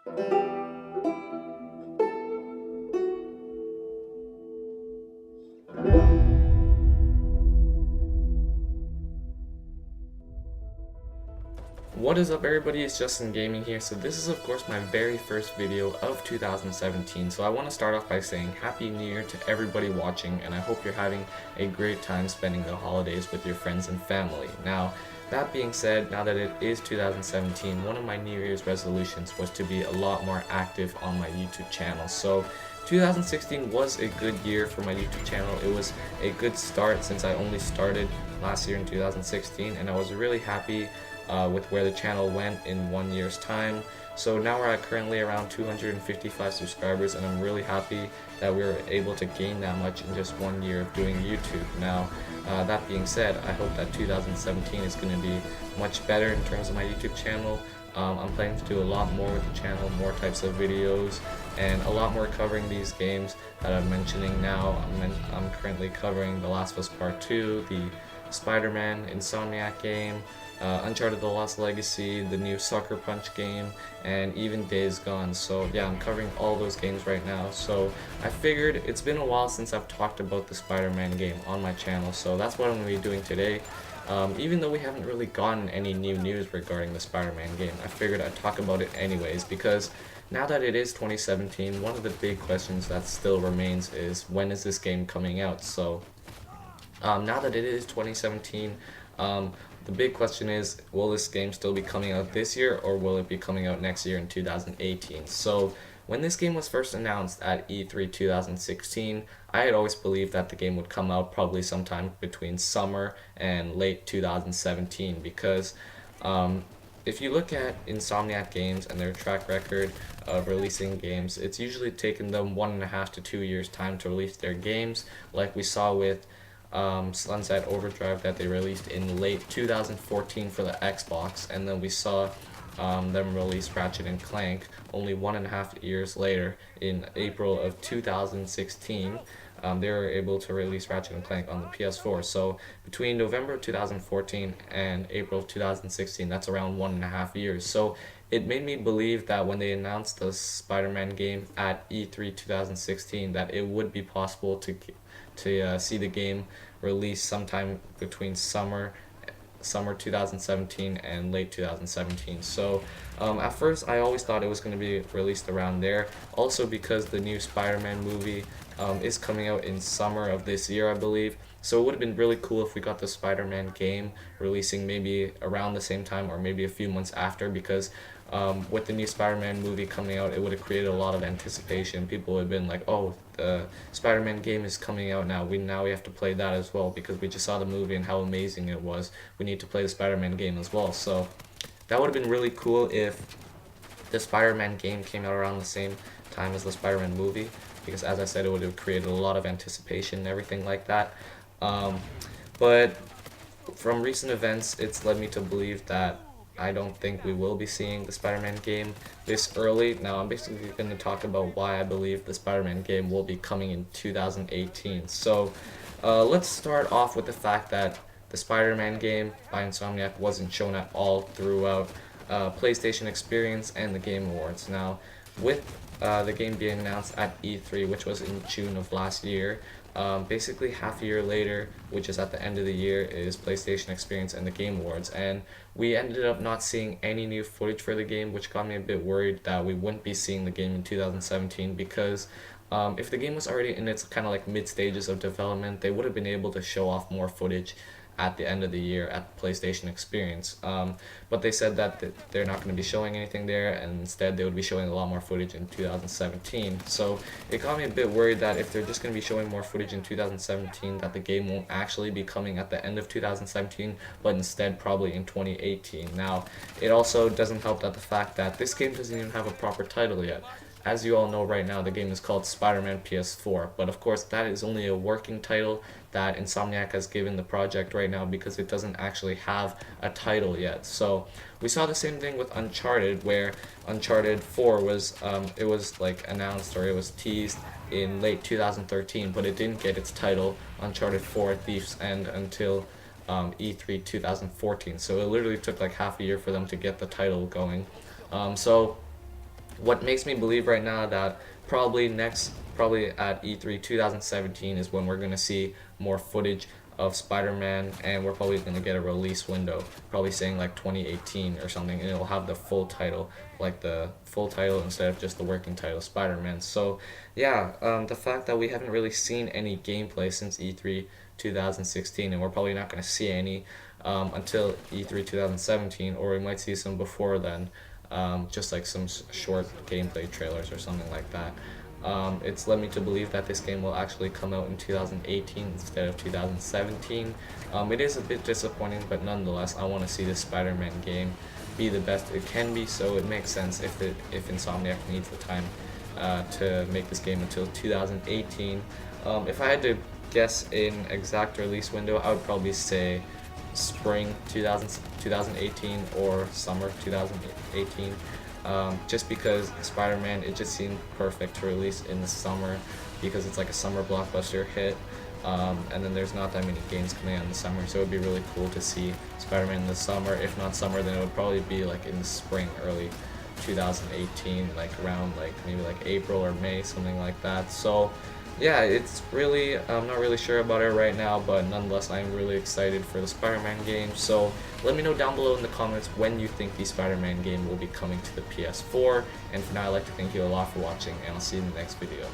What is up everybody, it's Justin Gaming here. So this is of course my very first video of 2017. So I want to start off by saying Happy New Year to everybody watching, and I hope you're having a great time spending the holidays with your friends and family. Now, that being said, now that it is 2017, one of my New Year's resolutions was to be a lot more active on my YouTube channel. So 2016 was a good year for my YouTube channel. It was a good start since I only started last year in 2016, and I was really happy with where the channel went in 1 year's time. So now we're at currently around 255 subscribers, and I'm really happy that we were able to gain that much in just 1 year of doing YouTube. Now, that being said, I hope that 2017 is going to be much better in terms of my YouTube channel. I'm planning to do a lot more with the channel, more types of videos, and a lot more covering these games that I'm mentioning now. I'm currently covering The Last of Us Part 2, the Spider-Man Insomniac game, Uncharted The Lost Legacy, the new Sucker Punch game, and even Days Gone. So yeah, I'm covering all those games right now. So I figured it's been a while since I've talked about the Spider-Man game on my channel, so that's what I'm going to be doing today. Even though we haven't really gotten any new news regarding the Spider-Man game, I figured I'd talk about it anyways, because now that it is 2017, one of the big questions that still remains is, when is this game coming out? So now that it is 2017, the big question is, will this game still be coming out this year, or will it be coming out next year in 2018? So when this game was first announced at E3 2016, I had always believed that the game would come out probably sometime between summer and late 2017, because if you look at Insomniac Games and their track record of releasing games, it's usually taken them 1.5 to 2 years time to release their games, like we saw with Sunset Overdrive that they released in late 2014 for the Xbox, and then we saw them release Ratchet and Clank only 1.5 years later in April of 2016. They were able to release Ratchet and Clank on the PS4. So between November 2014 and April 2016, that's around 1.5 years. So it made me believe that when they announced the Spider-Man game at E3 2016, that it would be possible to see the game released sometime between summer 2017 and late 2017. So at first I always thought it was going to be released around there, also because the new Spider-Man movie is coming out in summer of this year, I believe. So it would have been really cool if we got the Spider-Man game releasing maybe around the same time or maybe a few months after, because with the new Spider-Man movie coming out, it would have created a lot of anticipation. People would have been like, oh, the Spider-Man game is coming out now. We have to play that as well, because we just saw the movie and how amazing it was. We need to play the Spider-Man game as well. So that would have been really cool if the Spider-Man game came out around the same time as the Spider-Man movie, because as I said, it would have created a lot of anticipation and everything like that. But from recent events, it's led me to believe that I don't think we will be seeing the Spider-Man game this early. Now, I'm basically going to talk about why I believe the Spider-Man game will be coming in 2018. So, let's start off with the fact that the Spider-Man game by Insomniac wasn't shown at all throughout PlayStation Experience and the Game Awards. Now, with the game being announced at E3, which was in June of last year, basically half a year later, which is at the end of the year, is PlayStation Experience and the Game Awards, and we ended up not seeing any new footage for the game, which got me a bit worried that we wouldn't be seeing the game in 2017, because if the game was already in its kind of like mid stages of development, they would have been able to show off more footage at the end of the year at PlayStation Experience. But they said that they're not going to be showing anything there, and instead they would be showing a lot more footage in 2017. So it got me a bit worried that if they're just going to be showing more footage in 2017, that the game won't actually be coming at the end of 2017, but instead probably in 2018. Now, it also doesn't help that the fact that this game doesn't even have a proper title yet. As you all know right now, the game is called Spider-Man PS4, but of course that is only a working title that Insomniac has given the project right now, because it doesn't actually have a title yet. So we saw the same thing with Uncharted, where Uncharted 4 was it was like announced, or it was teased in late 2013, but it didn't get its title, Uncharted 4 Thief's End, until E3 2014. So it literally took like half a year for them to get the title going. So what makes me believe right now that probably at E3 2017 is when we're going to see more footage of Spider-Man, and we're probably going to get a release window, probably saying like 2018 or something, and it'll have the full title, like the full title instead of just the working title, Spider-Man. So yeah, the fact that we haven't really seen any gameplay since E3 2016, and we're probably not going to see any until E3 2017, or we might see some before then, just like some short gameplay trailers or something like that. It's led me to believe that this game will actually come out in 2018 instead of 2017. It is a bit disappointing, but nonetheless, I want to see this Spider-Man game be the best it can be, so it makes sense if Insomniac needs the time to make this game until 2018. If I had to guess an exact release window, I would probably say spring 2018 or summer 2018. Just because Spider-Man, it just seemed perfect to release in the summer because it's like a summer blockbuster hit, and then there's not that many games coming out in the summer, so it would be really cool to see Spider-Man in the summer. If not summer, then it would probably be like in the spring, early 2018, like around like maybe like April or May, something like that. So yeah, it's really, I'm not really sure about it right now, but nonetheless, I'm really excited for the Spider-Man game. So let me know down below in the comments when you think the Spider-Man game will be coming to the PS4. And for now, I'd like to thank you a lot for watching, and I'll see you in the next video.